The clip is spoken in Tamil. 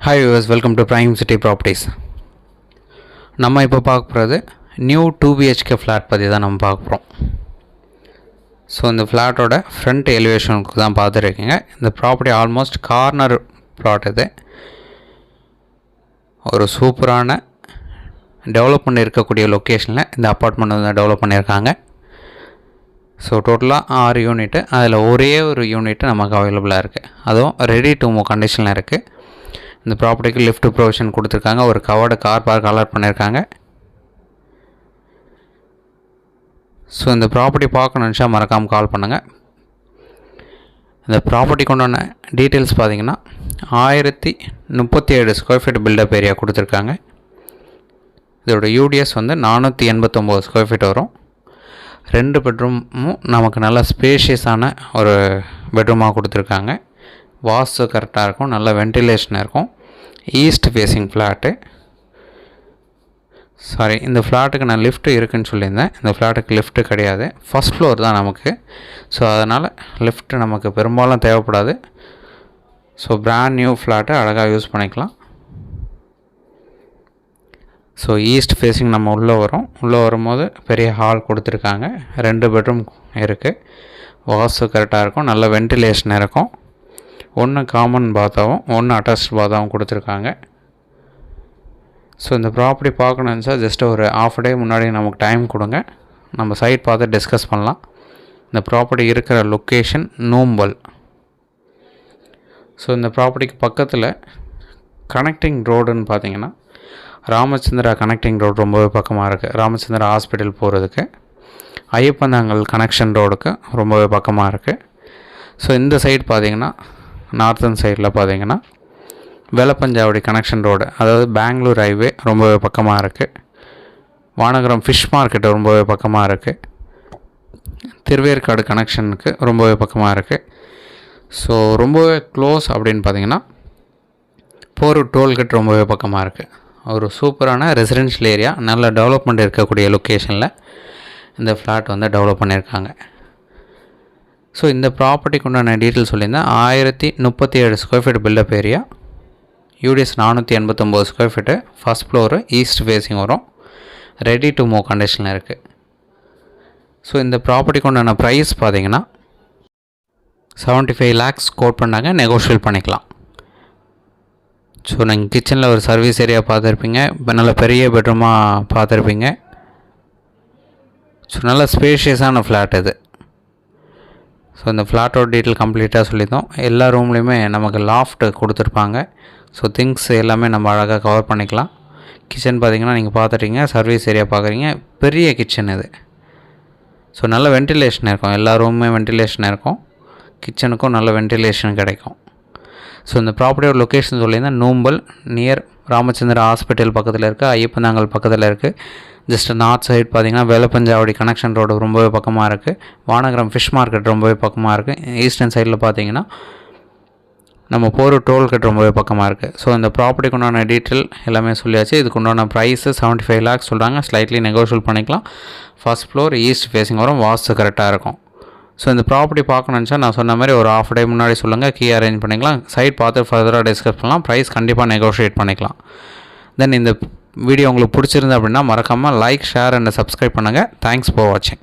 Hi viewers, welcome to Prime City Properties. நம்ம இப்போ பார்க்க போகிறது நியூ 2BHK ஃப்ளாட் பற்றி தான் நம்ம பார்க்க போகிறோம். ஸோ இந்த ஃப்ளாட்டோட ஃப்ரண்ட் எலிவேஷனுக்கு தான் பார்த்துருக்கீங்க. இந்த ப்ராப்பர்ட்டி ஆல்மோஸ்ட் கார்னர் ப்ளாட் இது. ஒரு சூப்பரான டெவலப்மெண்ட் இருக்கக்கூடிய லொக்கேஷனில் இந்த அப்பார்ட்மெண்ட் வந்து டெவலப் பண்ணியிருக்காங்க. ஸோ டோட்டலாக 6 யூனிட்டு, அதில் ஒரே ஒரு யூனிட்டு நமக்கு அவைலபிளாக இருக்குது. அதுவும் ரெடி டு மூவ் கண்டிஷனில் இருக்குது. இந்த ப்ராப்பர்ட்டிக்கு லிஃப்ட் ப்ரொவிஷன் கொடுத்துருக்காங்க. ஒரு கவர்டு கார் பார்க் அலாட் பண்ணியிருக்காங்க. ஸோ இந்த ப்ராப்பர்ட்டி பார்க்கணுன்னுச்சா மறக்காமல் கால் பண்ணுங்கள். இந்த ப்ராப்பர்ட்டிக்கு உண்டான டீட்டெயில்ஸ் பார்த்தீங்கன்னா 1037 ஸ்கொயர் ஃபீட் பில்டப் ஏரியா கொடுத்துருக்காங்க. இதோட யூடிஎஸ் வந்து 489 ஸ்கொயர் ஃபீட் வரும். 2 பெட்ரூமும் நமக்கு நல்லா ஸ்பேஷியஸான ஒரு பெட்ரூமாக கொடுத்துருக்காங்க. வாஸ்து கரெக்டாக இருக்கும், நல்ல வென்டிலேஷன் இருக்கும். East facing flat. இந்த ஃப்ளாட்டுக்கு நான் லிஃப்ட்டு இருக்குதுன்னு சொல்லியிருந்தேன். இந்த ஃப்ளாட்டுக்கு லிஃப்ட்டு கிடையாது, ஃபஸ்ட் ஃப்ளோர் தான் நமக்கு. ஸோ அதனால் லிஃப்ட்டு நமக்கு பெரும்பாலும் தேவைப்படாது. ஸோ பிராண்ட் நியூ ஃப்ளாட்டை அழகாக யூஸ் பண்ணிக்கலாம். ஸோ ஈஸ்ட் ஃபேஸிங் நம்ம உள்ளே வரும்போது பெரிய ஹால் கொடுத்துருக்காங்க. 2 பெட்ரூம் இருக்குது. வாஸ்து கரெக்டாக இருக்கும், நல்ல வென்டிலேஷன் இருக்கும். 1 காமன் பாத்தாவும் 1 அட்டாச் பாத்தாவும் கொடுத்துருக்காங்க. ஸோ இந்த ப்ராப்பர்ட்டி பார்க்கணுன்னு சார் ஜஸ்ட் ஒரு ½ டே முன்னாடி நமக்கு டைம் கொடுங்க, நம்ம சைட் பார்த்து டிஸ்கஸ் பண்ணலாம். இந்த ப்ராப்பர்ட்டி இருக்கிற லொக்கேஷன் நூம்பல். ஸோ இந்த ப்ராப்பர்ட்டிக்கு பக்கத்தில் கனெக்டிங் ரோடுன்னு பார்த்தீங்கன்னா ராமச்சந்திரா கனெக்டிங் ரோடு ரொம்பவே பக்கமாக இருக்குது. ராமச்சந்திரா ஹாஸ்பிட்டல் போகிறதுக்கு ஐயப்பந்தாங்கல் கனெக்ஷன் ரோடுக்கு ரொம்பவே பக்கமாக இருக்குது. ஸோ இந்த சைடு பார்த்திங்கன்னா நார்த்தன் சைடில் பார்த்திங்கன்னா வேலப்பஞ்சாவடி கனெக்ஷன் ரோடு, அதாவது பெங்களூர் ஹைவே ரொம்பவே பக்கமாக இருக்குது. வானகரம் ஃபிஷ் மார்க்கெட் ரொம்பவே பக்கமாக இருக்குது. திருவேற்காடு கனெக்ஷனுக்கு ரொம்பவே பக்கமாக இருக்குது. ஸோ ரொம்பவே க்ளோஸ் அப்படின்னு பார்த்திங்கன்னா போரூர் டோல்கேட் ரொம்பவே பக்கமாக இருக்குது. ஒரு சூப்பரான ரெசிடென்ஷியல் ஏரியா, நல்ல டெவலப்மெண்ட் இருக்கக்கூடிய லொக்கேஷனில் இந்த ஃப்ளாட் வந்து டெவலப் பண்ணியிருக்காங்க. ஸோ இந்த ப்ராப்பர்ட்டிக்கு உண்டான டீட்டெயில் சொல்லியிருந்தேன். 1037 square feet built up area, UDS 489 square feet, first floor, east facing வரும். ரெடி டு மூவ் கண்டிஷனில் இருக்குது. ஸோ இந்த ப்ராப்பர்ட்டிக்கு உண்டான ப்ரைஸ் பார்த்திங்கன்னா 75 lakhs கோட் பண்ணாங்க, நெகோஷியேட் பண்ணிக்கலாம். ஸோ நீங்கள் கிச்சனில் ஒரு சர்வீஸ் ஏரியா பார்த்துருப்பீங்க, இப்போ நல்ல பெரிய பெட்ரூமாக பார்த்துருப்பீங்க. ஸோ நல்ல ஸ்பேஷியஸான ஃப்ளாட் இது. ஸோ இந்த ஃப்ளாட்டோட டீட்டெயில் கம்ப்ளீட்டாக சொல்லியிருந்தோம். எல்லா ரூம்லேயுமே நமக்கு லாஃப்ட் கொடுத்துருப்பாங்க. ஸோ திங்ஸ் எல்லாமே நம்ம அழகாக கவர் பண்ணிக்கலாம். கிச்சன் பார்த்திங்கன்னா நீங்கள் பார்த்துட்டீங்க, சர்வீஸ் ஏரியா பார்க்குறீங்க, பெரிய கிச்சன் இது. ஸோ நல்ல வென்டிலேஷன் இருக்கும், எல்லா ரூமுமே வென்டிலேஷன் இருக்கும். கிச்சனுக்கும் நல்ல வென்டிலேஷன் கிடைக்கும். ஸோ இந்த ப்ராப்பர்ட்டியோட லொக்கேஷன் சொல்லியிருந்தால் நூம்பல், நியர் ராமச்சந்திரா ஹாஸ்பிட்டல் பக்கத்தில் இருக்குது, ஐயப்பந்தாங்கல் பக்கத்தில் இருக்குது. ஜஸ்ட் நார்த் சைடு பார்த்திங்கன்னா வேலப்பஞ்சாவடி கனெக்ஷன் ரோடு ரொம்பவே பக்கமாக இருக்குது. வானகரம் ஃபிஷ் மார்க்கெட் ரொம்பவே பக்கமாக இருக்குது. ஈஸ்டர்ன் சைடில் பார்த்திங்கன்னா நம்ம போரூர் டோல்கேட் ரொம்பவே பக்கமாக இருக்குது. ஸோ இந்த ப்ராப்பர்ட்டிக்கு உண்டான டீட்டெயில் எல்லாமே சொல்லியாச்சு. இதுக்கு உண்டான ப்ரைஸு 75 lakhs சொல்கிறாங்க, ஸ்லைட்லி நெகோஷியேட் பண்ணிக்கலாம். ஃபஸ்ட் ஃப்ளோர், ஈஸ்ட் ஃபேஸிங் வரும், வாஸ்து கரெக்டாக இருக்கும். ஸோ இந்த ப்ராப்பர்ட்டி பார்க்கணுன்னு நான் சொன்ன மாதிரி ஒரு ½ டே முன்னாடி சொல்லுங்கள், கீ அரேஞ்ச் பண்ணிக்கலாம். சைட் பார்த்து ஃபர்தராக டிஸ்கஸ் பண்ணலாம். ப்ரைஸ் கண்டிப்பாக நெகோஷியேட் பண்ணிக்கலாம். தென் இந்த வீடியோ உங்களுக்கு பிடிச்சிருந்தா அப்படின்னா மறக்காமல் லைக், ஷேர் அண்ட் சப்ஸ்கிரைப் பண்ணுங்கள். தேங்க்ஸ் ஃபார் வாட்சிங்.